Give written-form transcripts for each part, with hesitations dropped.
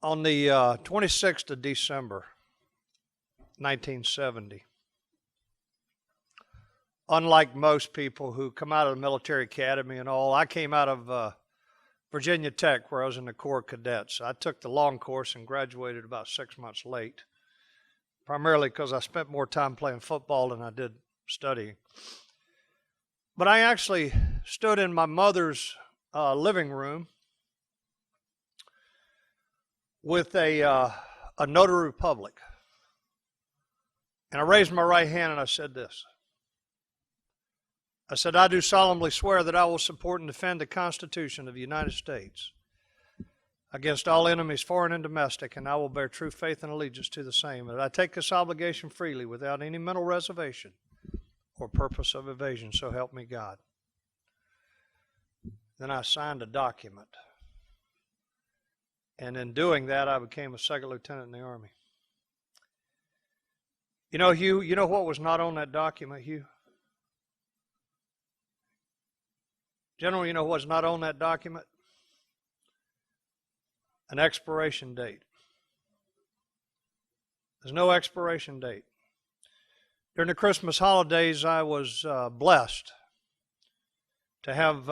On the 26th of December, 1970, unlike most people who come out of the military academy and all, I came out of Virginia Tech, where I was in the Corps of Cadets. I took the long course and graduated about 6 months late, primarily because I spent more time playing football than I did studying. But I actually stood in my mother's living room with a notary public. And I raised my right hand and I said this. I said, I do solemnly swear that I will support and defend the Constitution of the United States against all enemies, foreign and domestic, and I will bear true faith and allegiance to the same. And I take this obligation freely without any mental reservation or purpose of evasion, so help me God. Then I signed a document. And in doing that, I became a second lieutenant in the Army. You know, Hugh, you know what was not on that document, Hugh? General, you know what's not on that document? An expiration date. There's no expiration date. During the Christmas holidays, I was blessed to have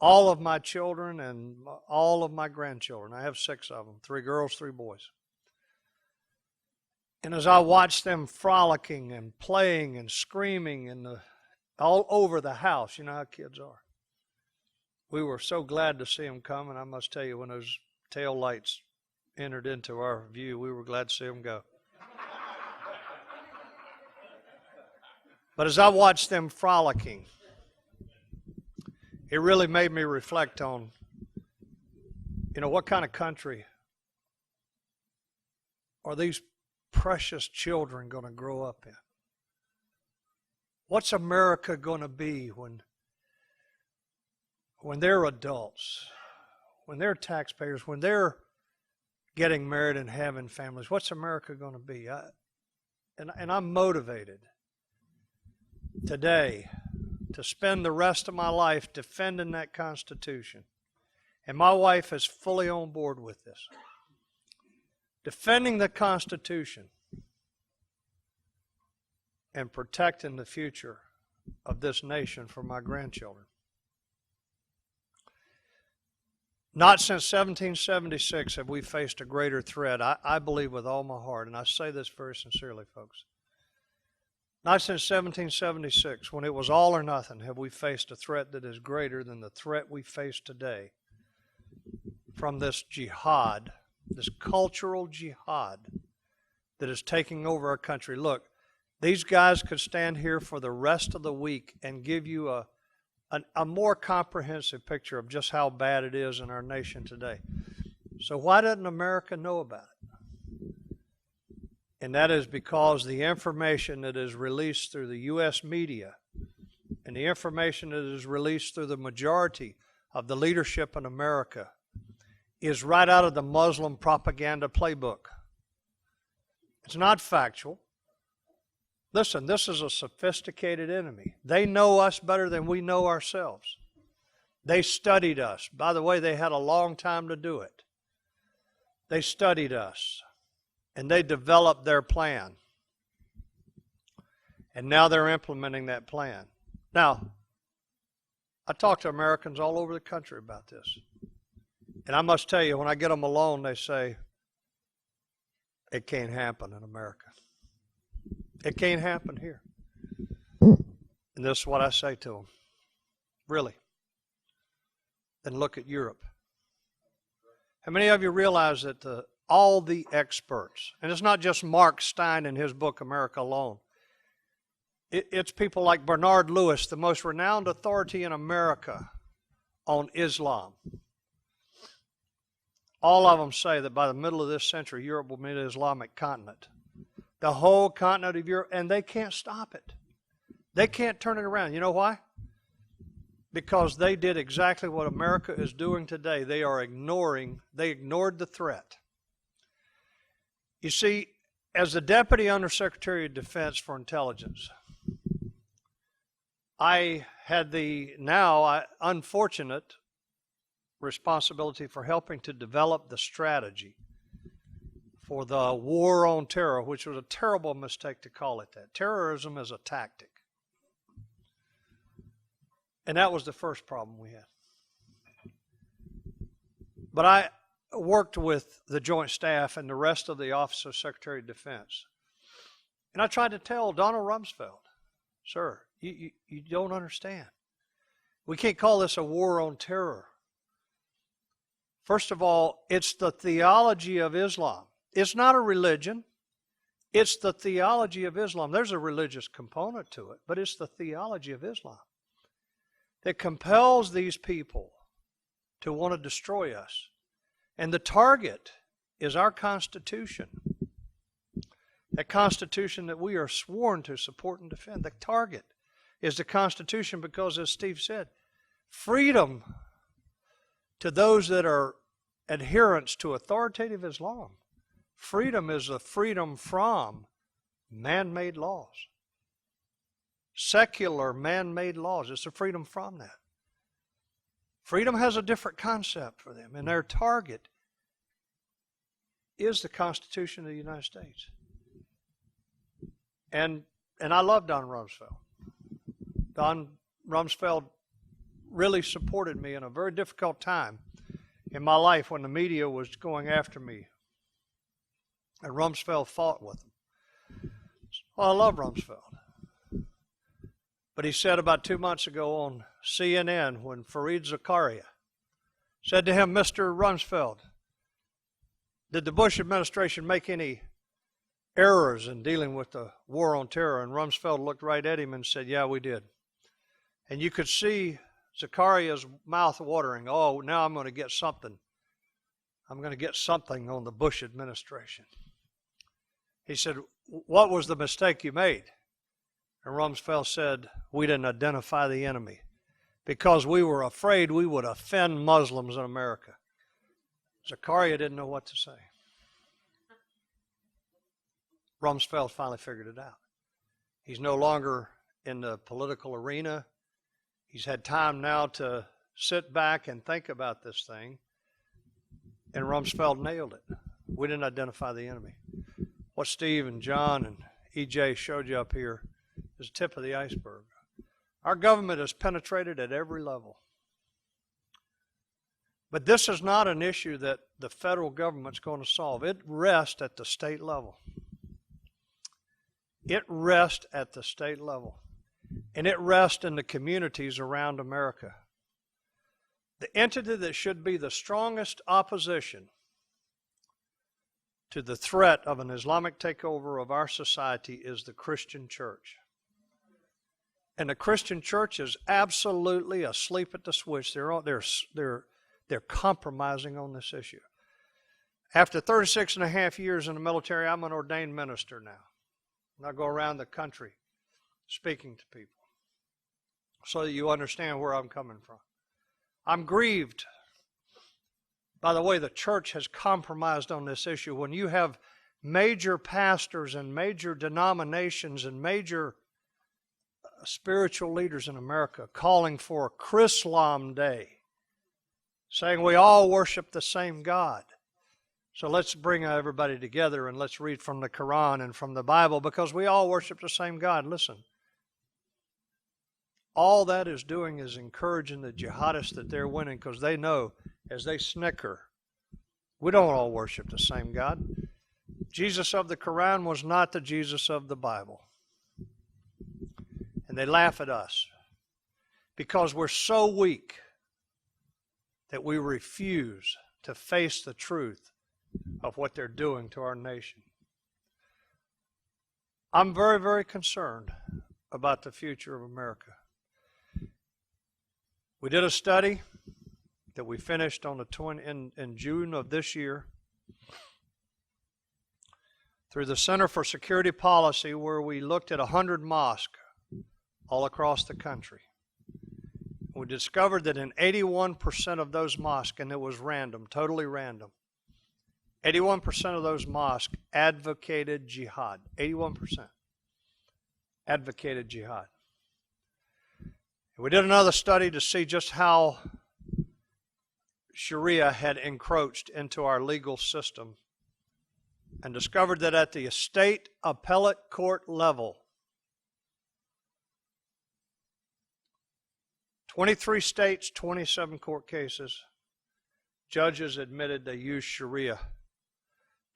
all of my children and all of my grandchildren. I have 6 of them, 3 girls, 3 boys. And as I watched them frolicking and playing and screaming all over the house, you know how kids are. We were so glad to see them come, and I must tell you, when those tail lights entered into our view, we were glad to see them go. But as I watched them frolicking, it really made me reflect on, you know, what kind of country are these precious children going to grow up in? What's America going to be when they're adults, when they're taxpayers, when they're getting married and having families? What's America going to be? And I'm motivated today to spend the rest of my life defending that Constitution. And my wife is fully on board with this. Defending the Constitution and protecting the future of this nation for my grandchildren. Not since 1776 have we faced a greater threat, I believe with all my heart, and I say this very sincerely, folks. Not since 1776, when it was all or nothing, have we faced a threat that is greater than the threat we face today from this jihad, this cultural jihad that is taking over our country. Look, these guys could stand here for the rest of the week and give you a more comprehensive picture of just how bad it is in our nation today. So why doesn't America know about it? And that is because the information that is released through the U.S. media and the information that is released through the majority of the leadership in America is right out of the Muslim propaganda playbook. It's not factual. Listen, this is a sophisticated enemy. They know us better than we know ourselves. They studied us. By the way, they had a long time to do it. They studied us, and they developed their plan. And now they're implementing that plan. Now, I talk to Americans all over the country about this. And I must tell you, when I get them alone, they say, it can't happen in America. It can't happen here. And this is what I say to them. Really? Then look at Europe. How many of you realize that all the experts, and it's not just Mark Stein in his book, America Alone. It's people like Bernard Lewis, the most renowned authority in America on Islam. All of them say that by the middle of this century, Europe will be an Islamic continent. The whole continent of Europe, and they can't stop it. They can't turn it around. You know why? Because they did exactly what America is doing today. They ignored the threat. You see, as the Deputy Undersecretary of Defense for Intelligence, I had the unfortunate responsibility for helping to develop the strategy for the war on terror, which was a terrible mistake to call it that. Terrorism is a tactic. And that was the first problem we had. But I worked with the Joint Staff and the rest of the Office of Secretary of Defense. And I tried to tell Donald Rumsfeld, sir, you don't understand. We can't call this a war on terror. First of all, it's the theology of Islam. It's not a religion. It's the theology of Islam. There's a religious component to it, but it's the theology of Islam that compels these people to want to destroy us. And the target is our Constitution. That Constitution that we are sworn to support and defend. The target is the Constitution because, as Steve said, freedom to those that are adherents to authoritative Islam. Freedom is the freedom from man-made laws. Secular man-made laws. It's the freedom from that. Freedom has a different concept for them, and their target is the Constitution of the United States. And I love Don Rumsfeld. Don Rumsfeld really supported me in a very difficult time in my life when the media was going after me. And Rumsfeld fought with them. Well, I love Rumsfeld. But he said about 2 months ago on CNN when Fareed Zakaria said to him, Mr. Rumsfeld, did the Bush administration make any errors in dealing with the war on terror? And Rumsfeld looked right at him and said, yeah, we did. And you could see Zakaria's mouth watering. Oh, now I'm going to get something. I'm going to get something on the Bush administration. He said, what was the mistake you made? And Rumsfeld said, we didn't identify the enemy because we were afraid we would offend Muslims in America. Zakaria didn't know what to say. Rumsfeld finally figured it out. He's no longer in the political arena. He's had time now to sit back and think about this thing. And Rumsfeld nailed it. We didn't identify the enemy. What Steve and John and EJ showed you up here is the tip of the iceberg. Our government is penetrated at every level. But this is not an issue that the federal government's going to solve. It rests at the state level. It rests at the state level. And it rests in the communities around America. The entity that should be the strongest opposition to the threat of an Islamic takeover of our society is the Christian church. And the Christian church is absolutely asleep at the switch. They're compromising on this issue. After 36 and a half years in the military, I'm an ordained minister now. And I go around the country speaking to people so that you understand where I'm coming from. I'm grieved by the way the church has compromised on this issue. When you have major pastors and major denominations and major spiritual leaders in America calling for Chrislam Day, saying we all worship the same God. So let's bring everybody together and let's read from the Quran and from the Bible because we all worship the same God. Listen, all that is doing is encouraging the jihadists that they're winning because they know as they snicker, we don't all worship the same God. Jesus of the Quran was not the Jesus of the Bible. And they laugh at us because we're so weak that we refuse to face the truth of what they're doing to our nation. I'm very, very concerned about the future of America. We did a study that we finished on in June of this year through the Center for Security Policy, where we looked at 100 mosques all across the country. We discovered that in 81% of those mosques, and it was random, totally random, 81% of those mosques advocated jihad. 81% advocated jihad. We did another study to see just how Sharia had encroached into our legal system and discovered that at the state appellate court level, 23 states, 27 court cases, judges admitted they used Sharia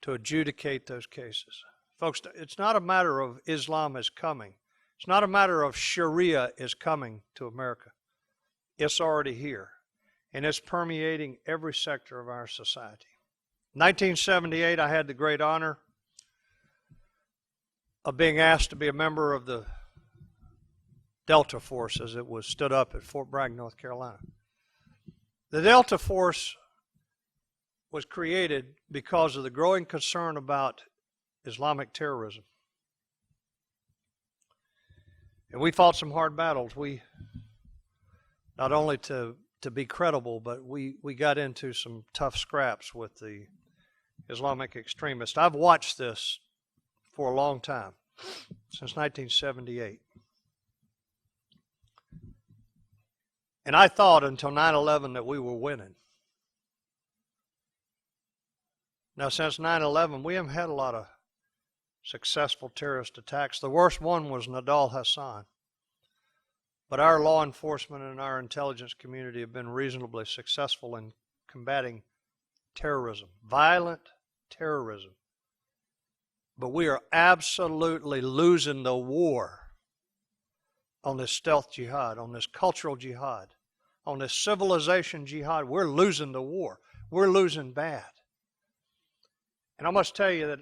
to adjudicate those cases. Folks, it's not a matter of Islam is coming. It's not a matter of Sharia is coming to America. It's already here, and it's permeating every sector of our society. 1978, I had the great honor of being asked to be a member of the Delta Force as it was stood up at Fort Bragg, North Carolina. The Delta Force was created because of the growing concern about Islamic terrorism. And we fought some hard battles. We, not only to be credible, but we got into some tough scraps with the Islamic extremists. I've watched this for a long time, since 1978. And I thought until 9/11 that we were winning. Now, since 9/11, we haven't had a lot of successful terrorist attacks. The worst one was Nadal Hassan. But our law enforcement and our intelligence community have been reasonably successful in combating terrorism, violent terrorism. But we are absolutely losing the war on this stealth jihad, on this cultural jihad, on this civilization jihad. We're losing the war. We're losing bad. And I must tell you that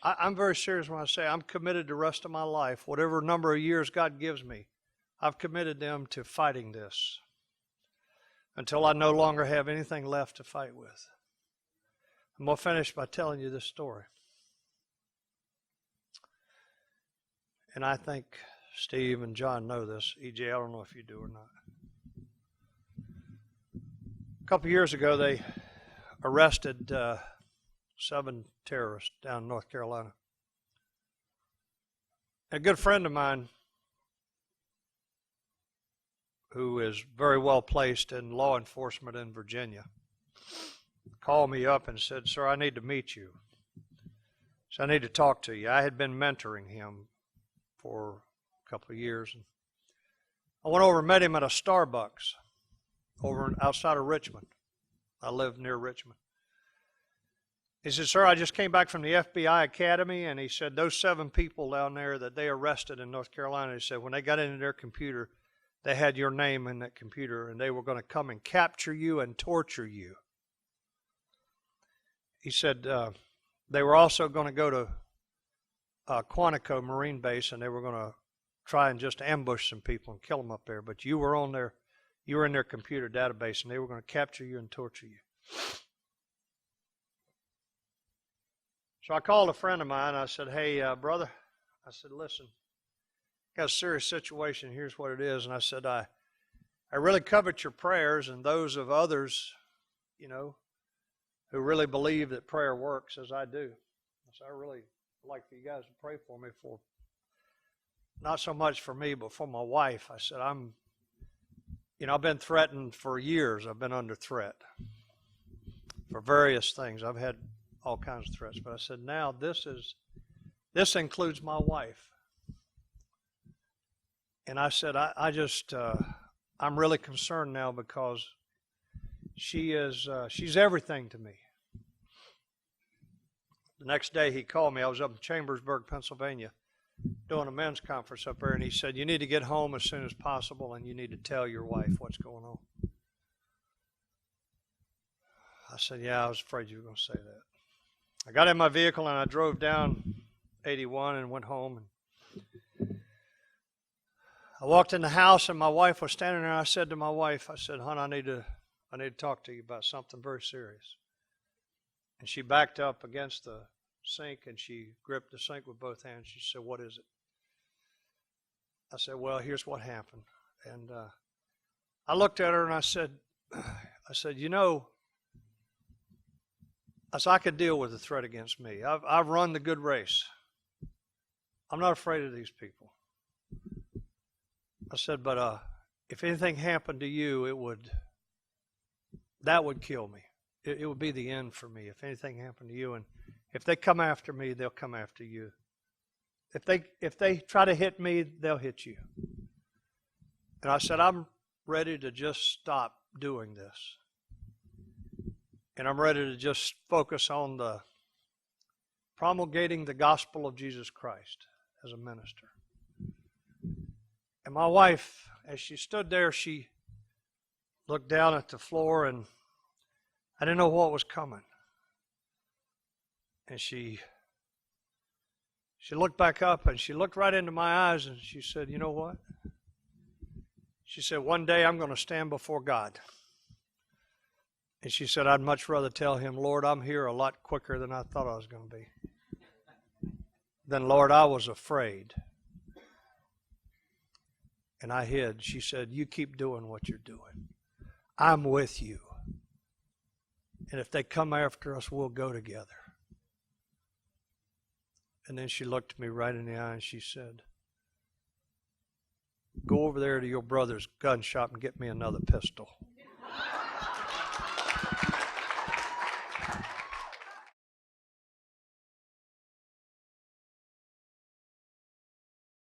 I'm very serious when I say I'm committed the rest of my life, whatever number of years God gives me, I've committed them to fighting this until I no longer have anything left to fight with. I'm going to finish by telling you this story. And I think Steve and John know this. EJ, I don't know if you do or not. A couple of years ago, they arrested 7 terrorists down in North Carolina. A good friend of mine who is very well placed in law enforcement in Virginia called me up and said, "Sir, I need to meet you. So I need to talk to you." I had been mentoring him for a couple of years. And I went over and met him at a Starbucks over outside of Richmond. I live near Richmond. He said, "Sir, I just came back from the FBI Academy," and he said, "Those 7 people down there that they arrested in North Carolina," he said, "when they got into their computer, they had your name in that computer, and they were going to come and capture you and torture you." He said they were also going to go to Quantico Marine Base, and they were going to try and just ambush some people and kill them up there. But you were in their computer database, and they were going to capture you and torture you. So I called a friend of mine. I said, "Hey, brother," I said, "listen, got a serious situation. Here's what it is." And I said, I really covet your prayers and those of others, who really believe that prayer works as I do. I said, "I really like for you guys to pray for me, for not so much for me, but for my wife." I said, I've been threatened for years. I've been under threat for various things. I've had all kinds of threats. But I said, now this includes my wife. And I said, I'm really concerned now because she's everything to me. The next day he called me. I was up in Chambersburg, Pennsylvania, doing a men's conference up there, and he said, "You need to get home as soon as possible, and you need to tell your wife what's going on." I said, "Yeah, I was afraid you were going to say that." I got in my vehicle and I drove down 81 and went home. I walked in the house and my wife was standing there. I said to my wife, "Hon, I need to talk to you about something very serious." And she backed up against the sink and she gripped the sink with both hands. She said, "What is it?" I said, "Well, here's what happened." And I looked at her and I said, I could deal with the threat against me. I've run the good race. I'm not afraid of these people. I said, but if anything happened to you, it would that would kill me. It would be the end for me if anything happened to you. And if they come after me, they'll come after you. If they try to hit me, they'll hit you. And I said, I'm ready to just stop doing this. And I'm ready to just focus on the promulgating the gospel of Jesus Christ as a minister. And my wife, as she stood there, she looked down at the floor, and I didn't know what was coming. And she looked back up, and she looked right into my eyes, and she said, you know what? She said, one day I'm going to stand before God. And she said, I'd much rather tell him, Lord, I'm here a lot quicker than I thought I was going to be. Then, Lord, I was afraid. And I hid. She said, you keep doing what you're doing. I'm with you. And if they come after us, we'll go together. And then she looked me right in the eye and she said, go over there to your brother's gun shop and get me another pistol.